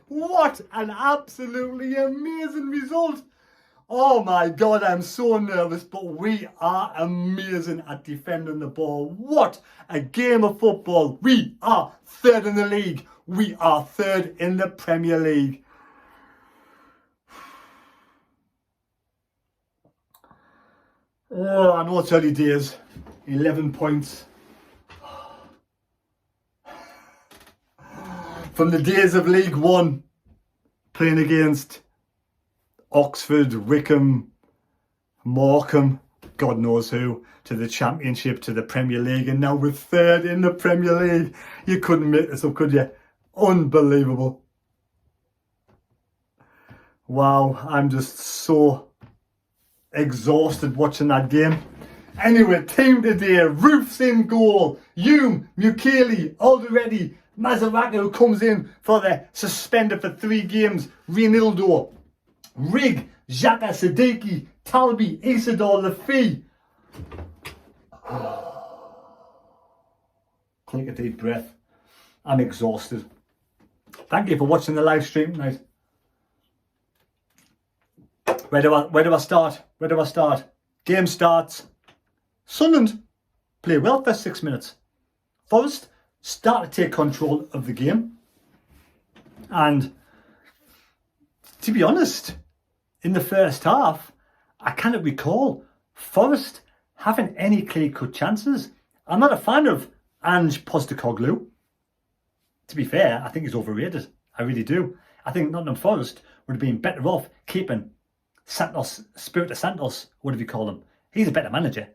What an absolutely amazing result. Oh my God, I'm so nervous, but we are amazing at defending the ball. What a game of football. We are third in the league. We are third in the Premier League. Oh, I know it's early days. 11 points. From the days of League One, playing against Oxford, Wickham, Morecambe, God knows who, to the Championship, to the Premier League, and now we're third in the Premier League. You couldn't make this up, could you? Unbelievable. Wow, I'm just so exhausted watching that game. Anyway, team today, Roof's in goal. Hume, Mukeli, Alderete, Mazaraka, who comes in for the suspended for 3 games, Reinildo, Rigg, Xhaka, Siddiqui, Talbi, Isidore, Lafi. Take a deep breath. I'm exhausted. Thank you for watching the live stream tonight. Where do I start? Game starts. Sunderland play well for 6 minutes. Forest start to take control of the game. And to be honest, in the first half, I cannot recall Forest having any clear-cut chances. I'm not a fan of Ange Postecoglou. To be fair, I think he's overrated. I really do. I think Nottingham Forest would have been better off keeping Espírito Santos, whatever you call him. He's a better manager.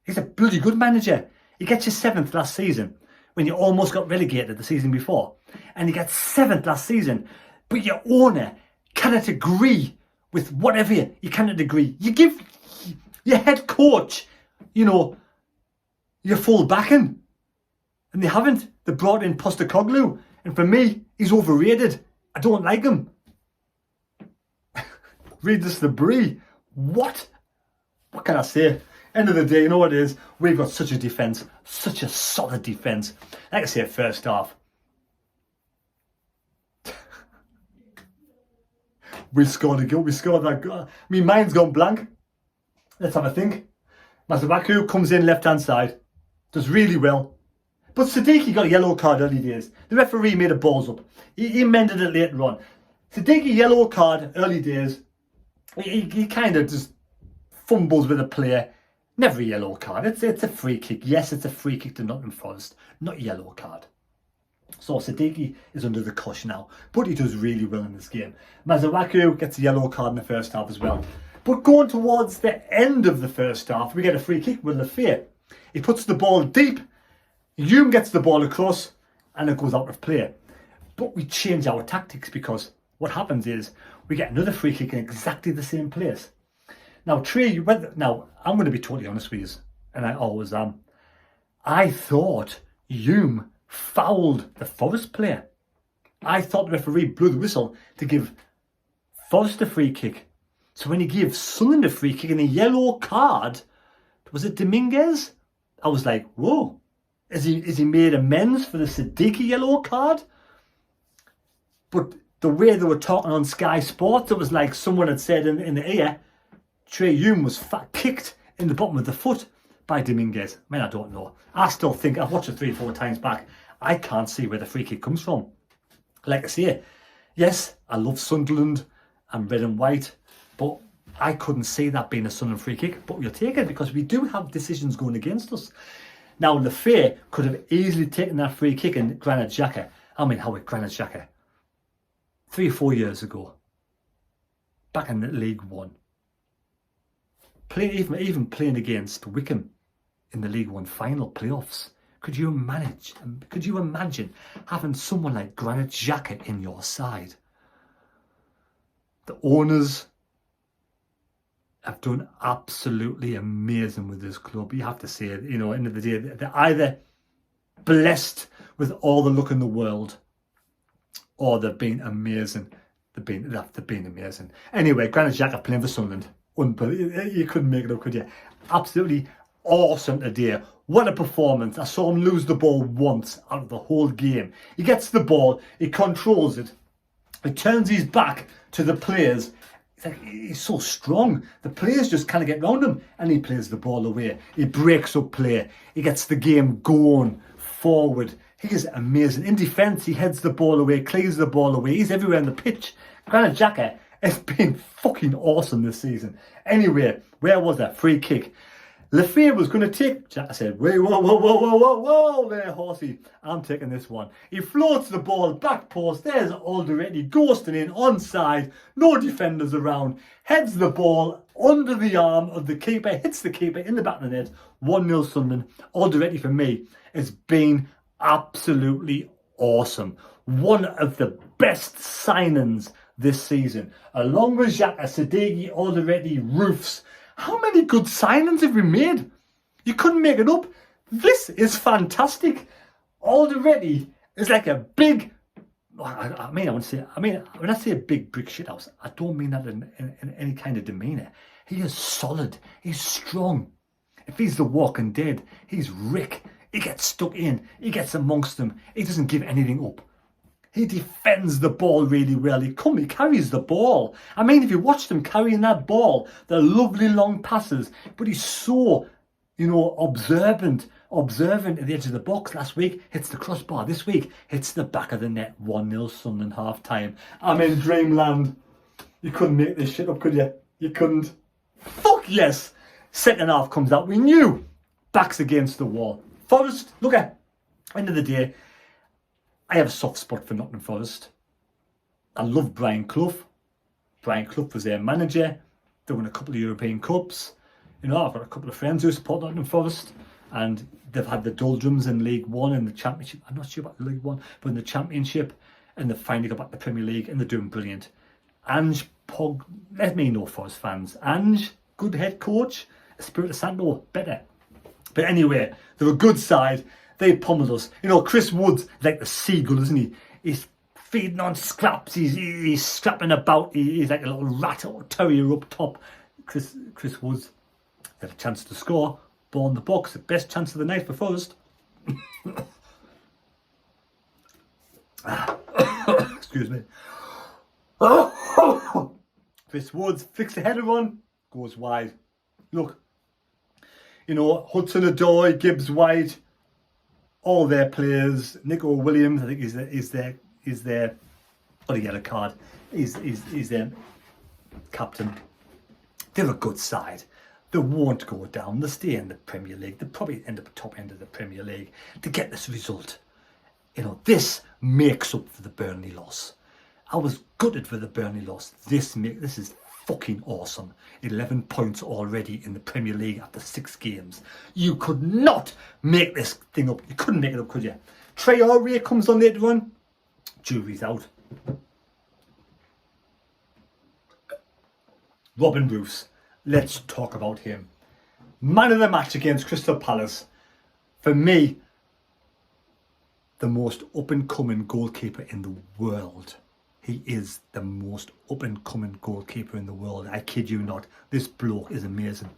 He's a bloody good manager. He gets you 7th last season when you almost got relegated the season before. And you get 7th last season, but your owner cannot agree with whatever you cannot agree. You give your head coach, your full backing. And they haven't. They brought in Postecoglou. And for me, he's overrated. I don't like him. Read this the Brie. What can I say? End of the day, you know what it is? We've got such a defence. Such a solid defence. Like I say, first half. We scored a goal. We scored that goal. My mind's gone blank. Let's have a think. Mazubaku comes in left-hand side. Does really well. But Siddiqui got a yellow card early days. The referee made a balls up. He mended it later on. Siddiqui, yellow card, early days. He kind of just fumbles with a player. Never a yellow card. It's a free kick. Yes, it's a free kick to Nottingham Forest. Not a yellow card. So Siddiqui is under the cosh now. But he does really well in this game. Mazubaku gets a yellow card in the first half as well. But going towards the end of the first half, we get a free kick with Lafi. He puts the ball deep. Hume gets the ball across and it goes out of play. But we change our tactics because what happens is we get another free kick in exactly the same place. Now, I'm going to be totally honest with you, and I always am. I thought Hume fouled the Forest player. I thought the referee blew the whistle to give Forest a free kick. So when he gave Sunderland a free kick and a yellow card, was it Dominguez? I was like, whoa. Is he made amends for the Siddiqui yellow card? But the way they were talking on Sky Sports, it was like someone had said in the ear, Trey Hume was kicked in the bottom of the foot by Dominguez. I mean, I don't know. I still think, I've watched it 3 or 4 times back, I can't see where the free kick comes from. Like I say, yes, I love Sunderland and red and white, but I couldn't see that being a Sunderland free kick. But we'll take it because we do have decisions going against us. Now, Lafi could have easily taken that free kick in Granit Xhaka. Granit Xhaka? 3 or 4 years ago. Back in the League One. Even playing against Wickham in the League One final playoffs. Could you imagine having someone like Granit Xhaka in your side? The owners have done absolutely amazing with this club. You have to say it, end of the day, they're either blessed with all the luck in the world or they've been amazing. They've been amazing. Anyway, Granit Xhaka playing for Sunderland. Unbelievable. You couldn't make it up, could you? Absolutely awesome today. What a performance. I saw him lose the ball once out of the whole game. He gets the ball, he controls it, he turns his back to the players. He's so strong. The players just kind of get round him and he plays the ball away. He breaks up play. He gets the game going forward. He is amazing. In defence, he heads the ball away, clears the ball away. He's everywhere on the pitch. Granit Xhaka has been fucking awesome this season. Anyway, where was that? Free kick. Lefebvre was going to take... Xhaka said, wait, whoa there, horsey. I'm taking this one. He floats the ball, back post. There's Alderete ghosting in, onside. No defenders around. Heads the ball under the arm of the keeper. Hits the keeper in the back of the net. 1-0 Sunderland. Alderete, for me, has been absolutely awesome. One of the best signings this season. Along with Xhaka, Safc, Alderete, Roofs. How many good signings have we made? You couldn't make it up. This is fantastic. Alderete is like a big... when I say a big brick shithouse, I don't mean that in any kind of demeanour. He is solid. He's strong. If he's the Walking Dead, he's Rick. He gets stuck in. He gets amongst them. He doesn't give anything up. He defends the ball really well. He carries the ball. I mean, if you watch him carrying that ball, they're lovely long passes. But he's so, observant at the edge of the box. Last week, hits the crossbar. This week, hits the back of the net. 1-0 Sunderland half time. I'm in dreamland. You couldn't make this shit up, could you? You couldn't. Fuck yes. Second half comes out. We knew. Backs against the wall. Forest, look at end of the day. I have a soft spot for Nottingham Forest. I love Brian Clough. Brian Clough was their manager. They won a couple of European Cups. I've got a couple of friends who support Nottingham Forest, and they've had the doldrums in League One and the Championship. I'm not sure about League One, but in the Championship, and they've finally got back to the Premier League, and they're doing brilliant. Ange Pog, let me know, Forest fans. Ange, good head coach. Espirito Santo, better. But anyway, they're a good side. They pummeled us. Chris Wood's like the seagull, isn't he? He's feeding on scraps. He's scrapping about. He's like a little rat or terrier up top. Chris Wood's had a chance to score. Ball in the box. The best chance of the night for Forest. Excuse me. Chris Woods flicks the header on. Goes wide. Look. Hudson-Odoi, Gibbs White. All their players, Nico Williams, I think is their oh, he got a card. He's their captain. They're a good side. They won't go down. They stay in the Premier League. They'll probably end up at the top end of the Premier League to get this result. This makes up for the Burnley loss. I was gutted for the Burnley loss. This is fucking awesome. 11 points already in the Premier League after 6 games. You could not make this thing up. You couldn't make it up, could you? Traore comes on later on. Jury's out. Robin Bruce. Let's talk about him. Man of the match against Crystal Palace. For me, the most up-and-coming goalkeeper in the world. He is the most up-and-coming goalkeeper in the world. I kid you not. This bloke is amazing.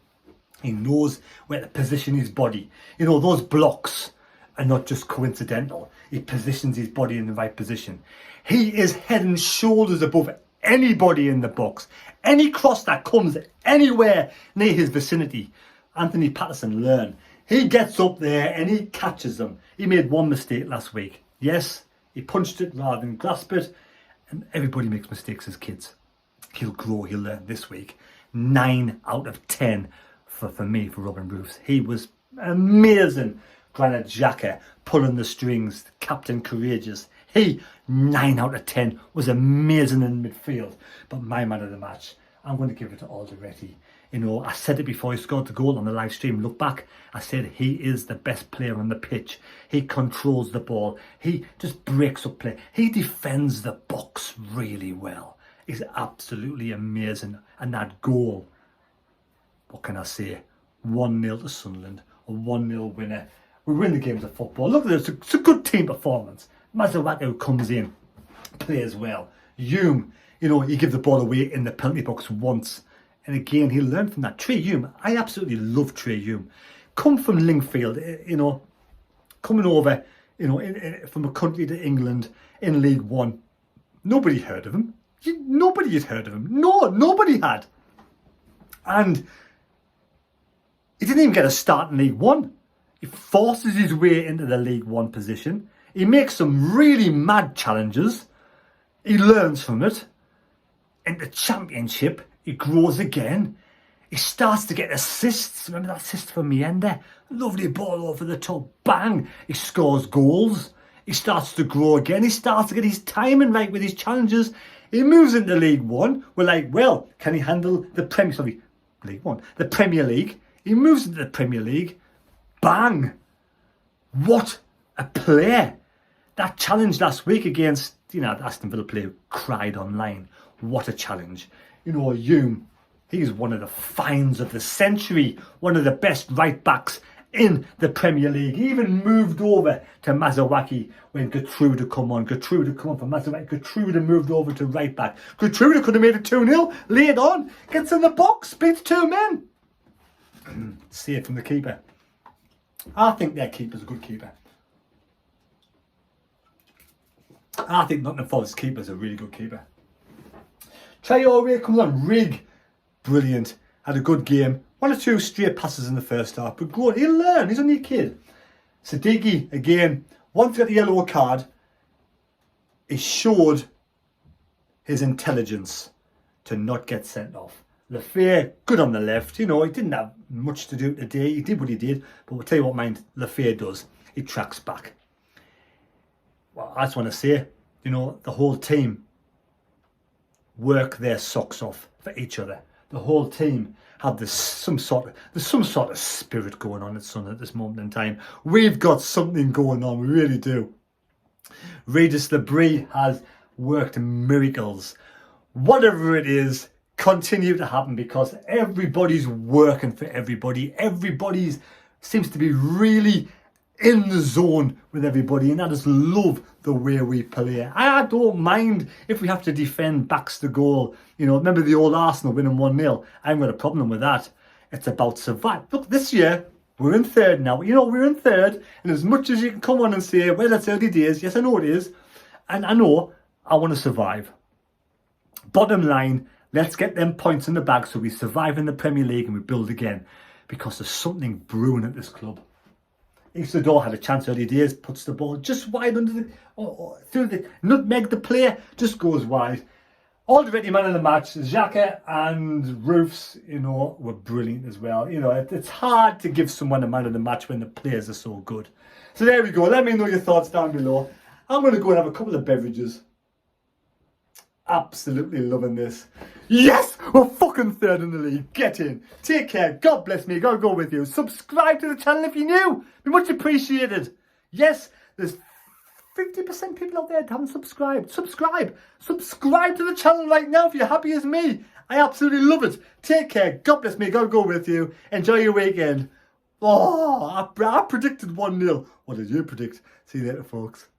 He knows where to position his body. Those blocks are not just coincidental. He positions his body in the right position. He is head and shoulders above anybody in the box. Any cross that comes anywhere near his vicinity. Anthony Patterson, learn. He gets up there and he catches them. He made one mistake last week. Yes, he punched it rather than grasp it. And everybody makes mistakes as kids. He'll grow, he'll learn this week. 9 out of 10 for Robin Bruce. He was amazing. Granit Xhaka pulling the strings, captain courageous. He, 9 out of 10, was amazing in midfield. But my man of the match, I'm going to give it to Alderete. I said it before he scored the goal on the live stream. Look back. I said he is the best player on the pitch. He controls the ball. He just breaks up play. He defends the box really well. He's absolutely amazing. And that goal, what can I say? 1-0 to Sunderland. A 1-0 winner. We win the games of football. Look at this. It's a good team performance. Mazuaku comes in. Plays well. Hume, he gives the ball away in the penalty box once. And again, he learned from that. Trey Hume, I absolutely love Trey Hume. come from Lingfield, coming over, from a country to England in League One. Nobody heard of him. Nobody had heard of him. No, nobody had. And he didn't even get a start in League One. He forces his way into the League One position. He makes some really mad challenges. He learns from it. In the Championship, he grows again. He starts to get assists. Remember that assist from Mienda? Lovely ball over the top. Bang! He scores goals. He starts to grow again. He starts to get his timing right with his challenges. He moves into League One. We're like, well, can he handle the the Premier League? He moves into the Premier League. Bang! What a player! That challenge last week against, the Aston Villa player who cried online. What a challenge. Hume, he's one of the finds of the century. One of the best right backs in the Premier League. He even moved over to Mazuaki when Gertrude had come on. Gertrude had come on from Mazuaki. Gertrude had moved over to right back. Gertrude could have made it 2-0. Laid on. Gets in the box. Beats two men. Save from the keeper. I think their keeper's a good keeper. I think Nottingham Forest keeper's a really good keeper. Traore comes on. Rig. Brilliant. Had a good game. 1 or 2 straight passes in the first half. But good. He'll learn. He's only a kid. Siddiqui, again, once he got the yellow card, he showed his intelligence to not get sent off. Lefebvre, good on the left. He didn't have much to do today. He did what he did. But we'll tell you what Lefebvre does. He tracks back. Well, I just want to say, the whole team work their socks off for each other. The whole team have some sort of spirit going on at Sunderland at this moment in time. We've got something going on, we really do. Regis Labrie has worked miracles. Whatever it is, continue to happen because everybody's working for everybody. Everybody seems to be really in the zone with everybody, and I just love the way we play. I don't mind if we have to defend backs to goal. Remember the old Arsenal winning 1-0? I haven't got a problem with that. It's about survive. Look, this year, we're in third now. We're in third, and as much as you can come on and say, well, it's early days, yes, I know it is, and I know I want to survive. Bottom line, let's get them points in the bag so we survive in the Premier League and we build again, because there's something brewing at this club. Isidore had a chance early days, puts the ball just wide under through the nutmeg. The player just goes wide. Alderete man of the match. Xhaka and Roofs, were brilliant as well. It's hard to give someone a man of the match when the players are so good. So there we go. Let me know your thoughts down below. I'm going to go and have a couple of beverages. Absolutely loving this. Yes! We're fucking third in the league. Get in. Take care. God bless me. God go with you. Subscribe to the channel if you're new. Be much appreciated. Yes, there's 50% people out there that haven't subscribed. Subscribe. Subscribe to the channel right now if you're happy as me. I absolutely love it. Take care. God bless me. God go with you. Enjoy your weekend. Oh, I predicted 1-0. What did you predict? See you later, folks.